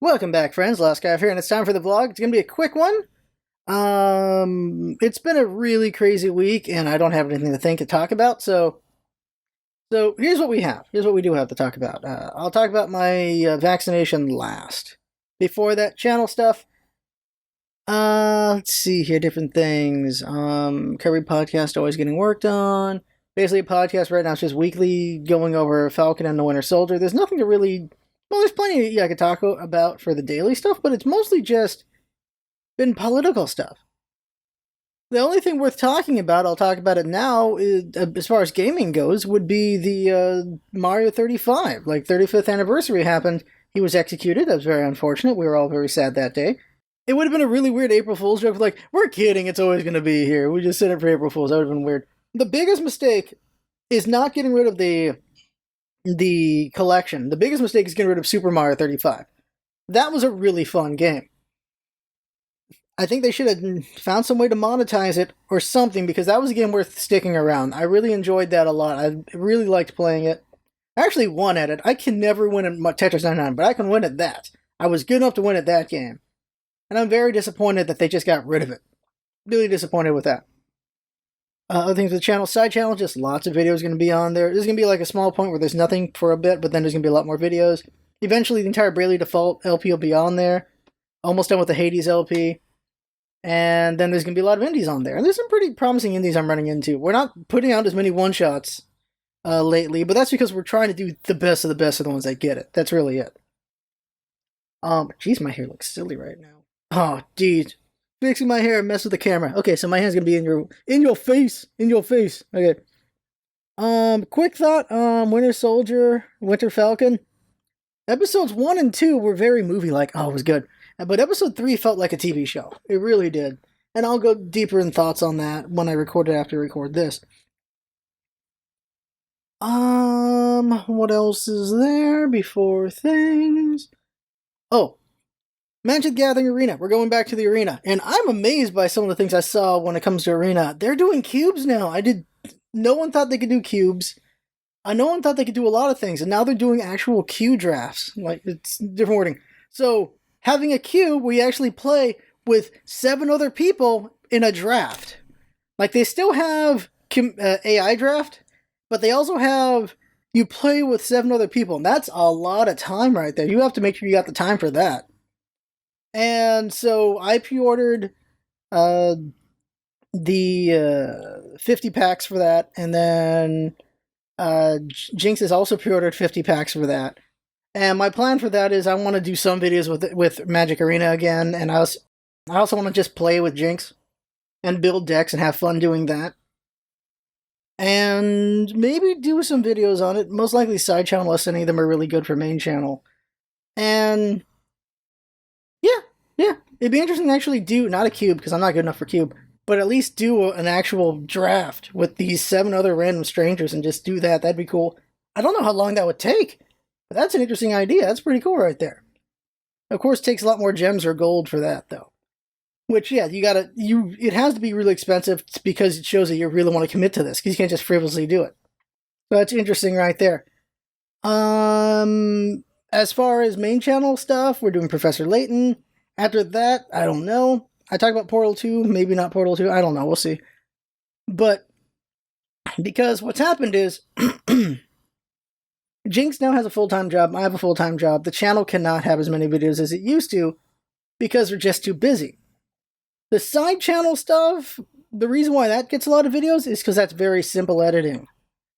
Welcome back, friends. Last Guy here, and it's time for the vlog. It's gonna be a quick one. It's been a really crazy week, and I don't have anything to talk about. So here's what we have. Here's what we do have to talk about. I'll talk about my vaccination last. Before that, channel stuff. Let's see here, different things. Kirby podcast always getting worked on. Basically, a podcast right now is just weekly going over Falcon and the Winter Soldier. There's nothing to really. Well, there's plenty I could talk about for the daily stuff, but it's mostly just been political stuff. The only thing worth talking about, I'll talk about it now, is, as far as gaming goes, would be the Mario 35. Like, 35th anniversary happened. He was executed. That was very unfortunate. We were all very sad that day. It would have been a really weird April Fool's joke, like, we're kidding, it's always going to be here. We just said it for April Fool's. That would have been weird. The biggest mistake is not getting rid of the collection. The biggest mistake is getting rid of Super Mario 35. That was a really fun game. I think they should have found some way to monetize it or something, because that was a game worth sticking around. I really enjoyed that a lot. I really liked playing it. I actually won at it. I can never win at Tetris 99, but I can win at that. I was good enough to win at that game. And I'm very disappointed that they just got rid of it. Really disappointed with that. Other things with the channel, side channel, just lots of videos going to be on there. There's going to be like a small point where there's nothing for a bit, but then there's going to be a lot more videos. Eventually, the entire Bravely Default LP will be on there. Almost done with the Hades LP. And then there's going to be a lot of indies on there. And there's some pretty promising indies I'm running into. We're not putting out as many one-shots lately, but that's because we're trying to do the best of the ones that get it. That's really it. Geez, my hair looks silly right now. Oh, geez. Fixing my hair and mess with the camera. Okay, so my hand's gonna be in your face. Okay. Quick thought, Winter Soldier, Winter Falcon. Episodes 1 and 2 were very movie-like. Oh, it was good. But episode 3 felt like a TV show. It really did. And I'll go deeper in thoughts on that when I record it after I record this. What else is there before things? Oh, Magic the Gathering Arena. We're going back to the arena. And I'm amazed by some of the things I saw when it comes to arena. They're doing cubes now. No one thought they could do cubes. No one thought they could do a lot of things. And now they're doing actual cube drafts. Like, it's different wording. So, having a cube where you actually play with 7 other people in a draft. Like, they still have AI draft, but they also have you play with 7 other people. And that's a lot of time right there. You have to make sure you got the time for that. And so I pre-ordered the 50 packs for that, and then Jinx has also pre-ordered 50 packs for that. And my plan for that is I want to do some videos with Magic Arena again, and I also want to just play with Jinx and build decks and have fun doing that. And maybe do some videos on it, most likely side channel, unless any of them are really good for main channel. And yeah, it'd be interesting to actually do, not a cube, because I'm not good enough for cube, but at least do an actual draft with these 7 other random strangers and just do that. That'd be cool. I don't know how long that would take, but that's an interesting idea. That's pretty cool right there. Of course, it takes a lot more gems or gold for that, though. Which, yeah, it has to be really expensive because it shows that you really want to commit to this, because you can't just frivolously do it. So that's interesting right there. As far as main channel stuff, we're doing Professor Layton. After that, I don't know. I talk about Portal 2, maybe not Portal 2, I don't know, we'll see. But, because what's happened is, Jinx now has a full-time job, I have a full-time job, the channel cannot have as many videos as it used to, because we're just too busy. The side channel stuff, the reason why that gets a lot of videos is because that's very simple editing.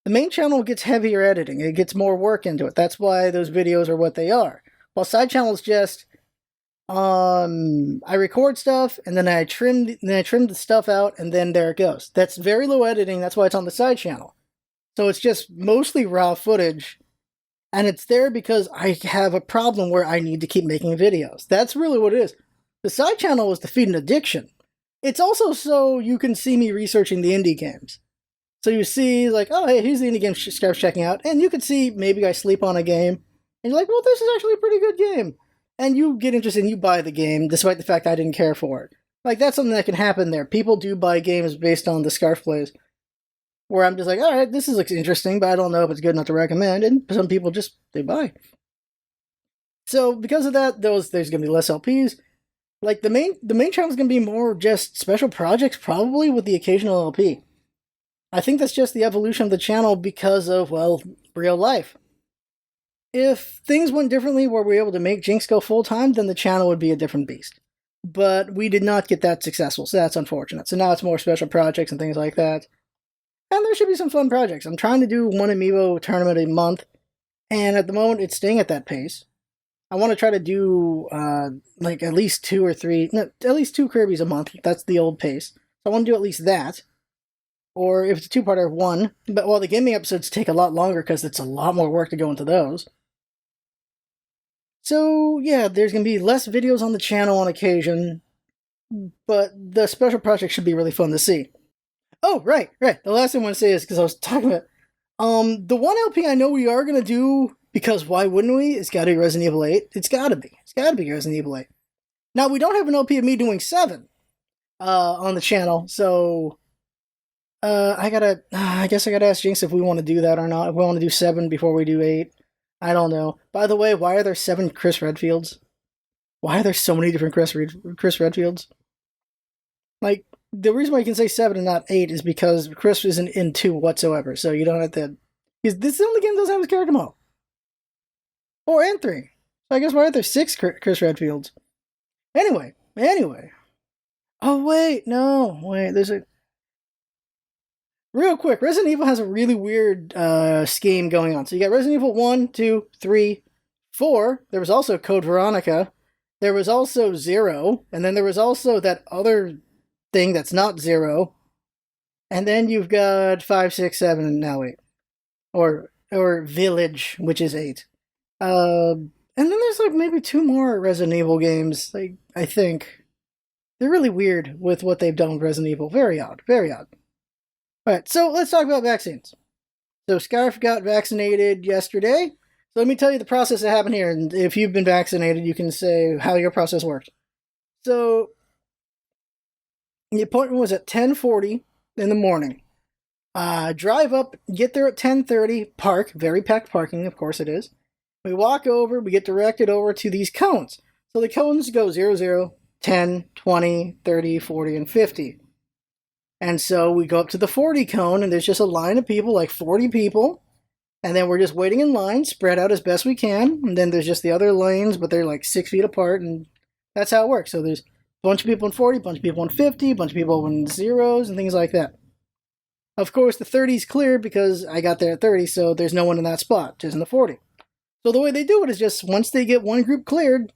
The main channel gets heavier editing, it gets more work into it, that's why those videos are what they are. While side channel is just, I record stuff, and then I trim the stuff out, and then there it goes. That's very low editing, that's why it's on the side channel. So it's just mostly raw footage, and it's there because I have a problem where I need to keep making videos. That's really what it is. The side channel is to feed an addiction. It's also so you can see me researching the indie games. So you see, like, oh, hey, here's the indie game Scarf's checking out, and you can see maybe I sleep on a game, and you're like, well, this is actually a pretty good game. And you get interested and you buy the game, despite the fact I didn't care for it. Like, that's something that can happen there. People do buy games based on the Scarf plays. Where I'm just like, alright, this looks interesting, but I don't know if it's good enough to recommend. And some people just, they buy. So because of that, there's going to be less LPs. Like the main channel is going to be more just special projects, probably with the occasional LP. I think that's just the evolution of the channel because of, well, real life. If things went differently where we were able to make Jinx go full-time, then the channel would be a different beast. But we did not get that successful, so that's unfortunate. So now it's more special projects and things like that. And there should be some fun projects. I'm trying to do one amiibo tournament a month, and at the moment it's staying at that pace. I want to try to do like at least 2 or 3, no, at least 2 Kirbys a month. That's the old pace. So I want to do at least that. Or if it's a 2-parter, 1. But well, the gaming episodes take a lot longer because it's a lot more work to go into those. So yeah, there's going to be less videos on the channel on occasion, but the special project should be really fun to see. Oh, right. The last thing I want to say is, because I was talking about, the one LP I know we are going to do, because why wouldn't we? It's got to be Resident Evil 8. It's got to be Resident Evil 8. Now, we don't have an LP of me doing 7 on the channel, so I guess I gotta ask Jinx if we want to do that or not. If we want to do 7 before we do 8. I don't know. By the way, why are there 7 Chris Redfields? Why are there so many different Chris Redfields? Like, the reason why you can say 7 and not 8 is because Chris isn't in 2 whatsoever, so you don't have to... This is the only game that doesn't have his character model. 4 and 3. So I guess why aren't there 6 Chris Redfields? Anyway. Oh, wait, there's a... Real quick, Resident Evil has a really weird scheme going on. So you got Resident Evil 1, 2, 3, 4. There was also Code Veronica. There was also 0. And then there was also that other thing that's not 0. And then you've got 5, 6, 7, and now 8. Or Village, which is 8. And then there's like maybe 2 more Resident Evil games, like, I think. They're really weird with what they've done with Resident Evil. Very odd. Alright, so let's talk about vaccines. So Scarf got vaccinated yesterday. So let me tell you the process that happened here, and if you've been vaccinated, you can say how your process worked. So the appointment was at 10:40 in the morning. Drive up, get there at 10:30, park, very packed parking, of course it is. We walk over, we get directed over to these cones. So the cones go 0, 0, 10, 20, 30, 40, and 50. And so we go up to the 40 cone, and there's just a line of people, like 40 people. And then we're just waiting in line, spread out as best we can. And then there's just the other lanes, but they're like 6 feet apart, and that's how it works. So there's a bunch of people in 40, a bunch of people in 50, a bunch of people in zeros, and things like that. Of course, the 30's clear because I got there at 30, so there's no one in that spot, just in the 40. So the way they do it is just once they get one group cleared,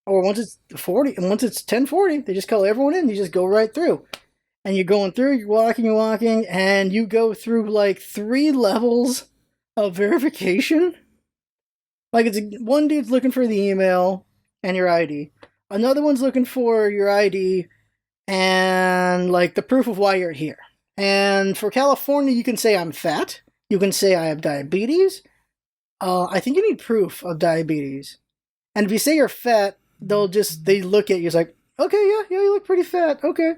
or once it's 40, and once it's 10:40, they just call everyone in, you just go right through. And you're going through, you're walking, and you go through like 3 levels of verification. Like, one dude's looking for the email and your ID. Another one's looking for your ID and like the proof of why you're here. And for California, you can say I'm fat. You can say I have diabetes. I think you need proof of diabetes. And if you say you're fat, they look at you, it's like, okay, yeah, you look pretty fat, okay.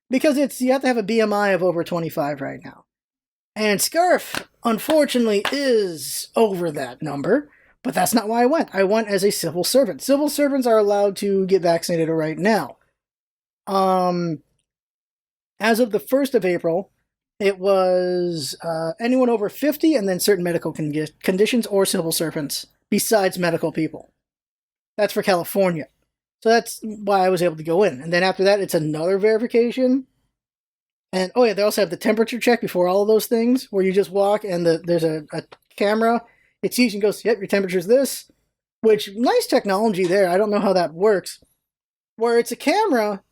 Because you have to have a BMI of over 25 right now. And Scarf, unfortunately, is over that number, but that's not why I went. I went as a civil servant. Civil servants are allowed to get vaccinated right now. As of the 1st of April, it was anyone over 50 and then certain medical conditions or civil servants besides medical people. That's for California. So that's why I was able to go in. And then after that, it's another verification. And, oh yeah, they also have the temperature check before all of those things, where you just walk and there's a camera. It sees and goes, yep, your temperature's this. Which, nice technology there. I don't know how that works. Where it's a camera,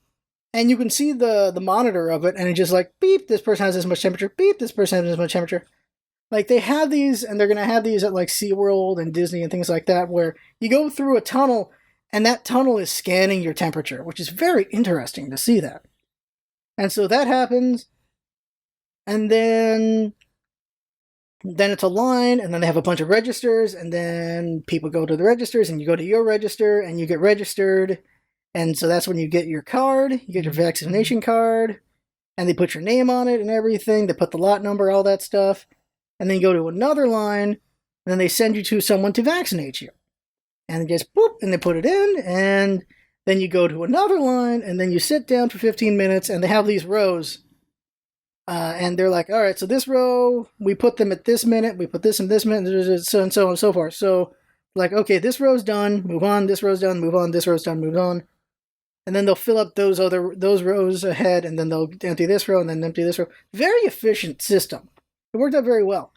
and you can see the monitor of it, and it's just like, beep, this person has this much temperature. Beep, this person has this much temperature. Like, they have these, and they're going to have these at, like, SeaWorld and Disney and things like that, where you go through a tunnel, and that tunnel is scanning your temperature, which is very interesting to see that. And so that happens, and then it's a line, and then they have a bunch of registers, and then people go to the registers, and you go to your register, and you get registered, and so that's when you get your card, you get your vaccination card, and they put your name on it and everything, they put the lot number, all that stuff, and then you go to another line, and then they send you to someone to vaccinate you. and just boop, and they put it in, and then you go to another line, and then you sit down for 15 minutes, and they have these rows. And they're like, all right, so this row, we put them at this minute, we put this in this minute, so and so on and so forth. So, like, okay, this row's done, move on, this row's done, move on, this row's done, move on. And then they'll fill up those rows ahead, and then they'll empty this row, and then empty this row. Very efficient system. It worked out very well.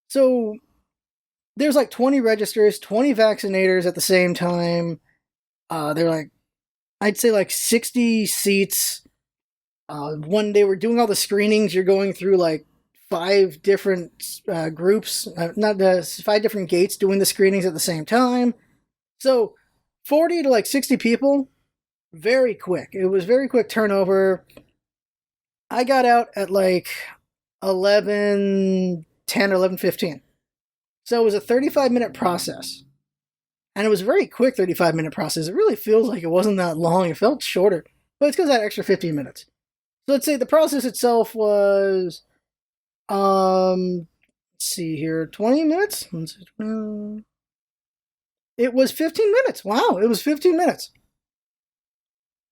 So, there's like 20 registers, 20 vaccinators at the same time. They're like, I'd say like 60 seats. When they were doing all the screenings, you're going through like 5 different groups, not 5 different gates doing the screenings at the same time. So 40 to like 60 people, very quick. It was very quick turnover. I got out at like 11:10 or 11:15. So it was a 35-minute process. And it was a very quick 35-minute process. It really feels like it wasn't that long. It felt shorter. But it's because of that extra 15 minutes. So let's say the process itself was, let's see here, 20 minutes? It was 15 minutes. Wow, it was 15 minutes.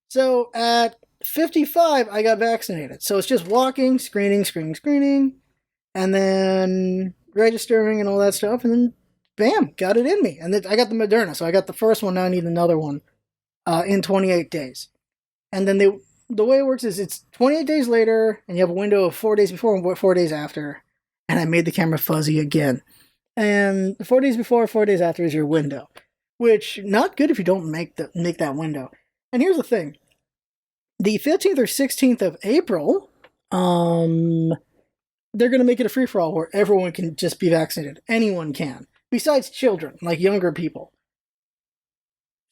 So at 55, I got vaccinated. So it's just walking, screening, and then registering and all that stuff, and then bam, got it in me. And then I got the Moderna, so I got the first one, now I need another one in 28 days. And then the way it works is it's 28 days later, and you have a window of 4 days before and 4 days after. And I made the camera fuzzy again. And 4 days before, 4 days after is your window, which not good if you don't make that window. And here's the thing: the 15th or 16th of April, they're going to make it a free for all where everyone can just be vaccinated. Anyone can, besides children, like younger people.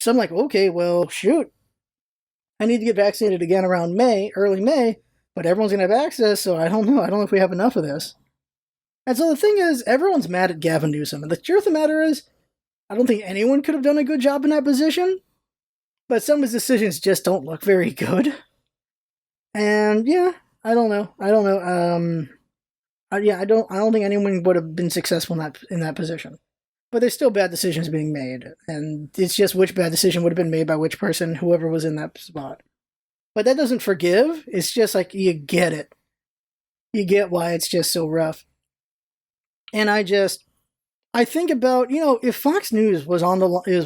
So I'm like, okay, well, shoot. I need to get vaccinated again around May, early May, but everyone's going to have access, so I don't know. I don't know if we have enough of this. And so the thing is, everyone's mad at Gavin Newsom. And the truth of the matter is, I don't think anyone could have done a good job in that position, but some of his decisions just don't look very good. And yeah, I don't know. I don't think anyone would have been successful in that position. But there's still bad decisions being made, and it's just which bad decision would have been made by which person, whoever was in that spot. But that doesn't forgive. It's just like, you get it. You get why it's just so rough. And I think about, if Fox News was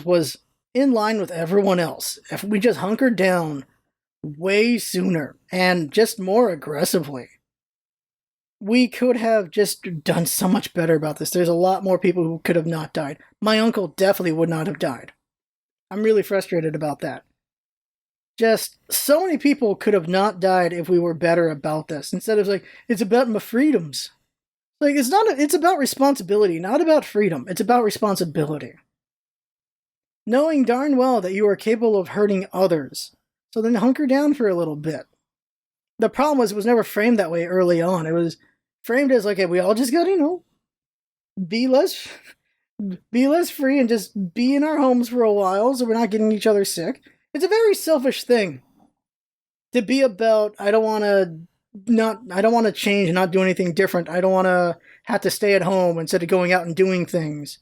was in line with everyone else, if we just hunkered down way sooner and just more aggressively, we could have just done so much better about this. There's a lot more people who could have not died. My uncle definitely would not have died. I'm really frustrated about that. Just so many people could have not died if we were better about this. Instead of like, it's about my freedoms. Like, it's about responsibility, not about freedom. It's about responsibility. Knowing darn well that you are capable of hurting others. So then hunker down for a little bit. The problem was, it was never framed that way early on. It was framed as like, okay, we all just gotta, be less free and just be in our homes for a while so we're not getting each other sick. It's a very selfish thing to be about. I don't want to change and not do anything different. I don't want to have to stay at home instead of going out and doing things.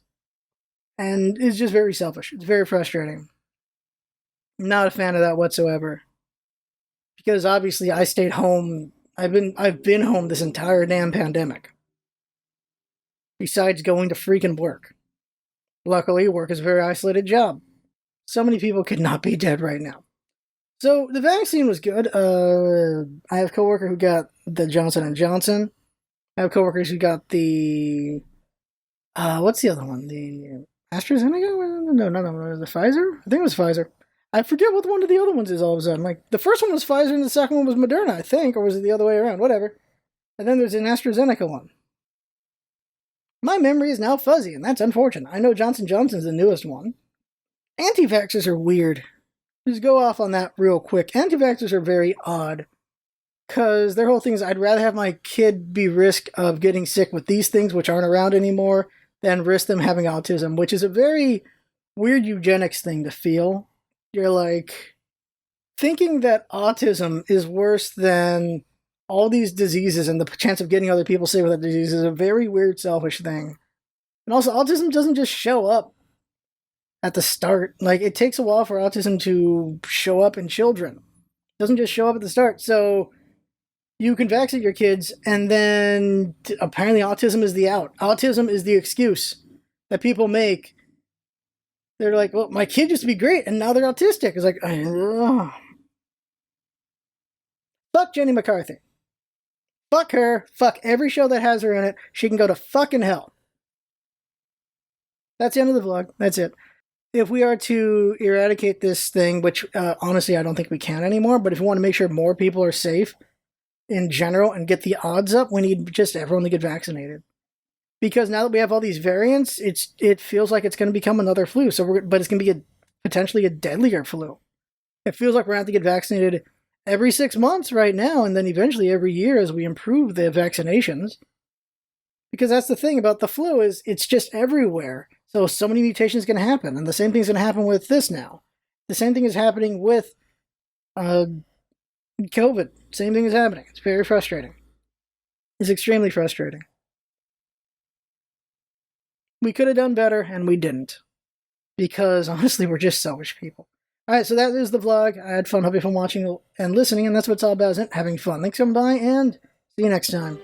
And it's just very selfish. It's very frustrating. I'm not a fan of that whatsoever. Because obviously I stayed home. I've been home this entire damn pandemic. Besides going to freaking work. Luckily, work is a very isolated job. So many people could not be dead right now. So the vaccine was good. I have a coworker who got the Johnson & Johnson. I have coworkers who got the what's the other one? The AstraZeneca? No, the Pfizer? I think it was Pfizer. I forget what one of the other ones is all of a sudden. Like, the first one was Pfizer and the second one was Moderna, I think, or was it the other way around? Whatever. And then there's an AstraZeneca one. My memory is now fuzzy, and that's unfortunate. I know Johnson & Johnson's the newest one. Anti-vaxxers are weird. Just go off on that real quick. Anti-vaxxers are very odd. Because their whole thing is, I'd rather have my kid be risk of getting sick with these things, which aren't around anymore, than risk them having autism, which is a very weird eugenics thing to feel. You're like, thinking that autism is worse than all these diseases and the chance of getting other people sick with that disease is a very weird, selfish thing. And also, autism doesn't just show up at the start. Like, it takes a while for autism to show up in children. It doesn't just show up at the start. So you can vaccinate your kids, and then apparently autism is the out. Autism is the excuse that people make. They're like, well, my kid used to be great, and now they're autistic. It's like, ugh. Fuck Jenny McCarthy. Fuck her. Fuck every show that has her in it. She can go to fucking hell. That's the end of the vlog. That's it. If we are to eradicate this thing, which honestly I don't think we can anymore, but if we want to make sure more people are safe in general and get the odds up, we need just everyone to get vaccinated. Because now that we have all these variants, it feels like it's going to become another flu. But it's going to be potentially a deadlier flu. It feels like we're going to have to get vaccinated every 6 months right now, and then eventually every year as we improve the vaccinations. Because that's the thing about the flu, is it's just everywhere. So many mutations going to happen, and the same thing's going to happen with this now. The same thing is happening with COVID. Same thing is happening. It's very frustrating. It's extremely frustrating. We could have done better, and we didn't. Because, honestly, we're just selfish people. Alright, so that is the vlog. I had fun. Hope you have fun watching and listening, and that's what it's all about, isn't it? Having fun. Thanks for coming by, and see you next time.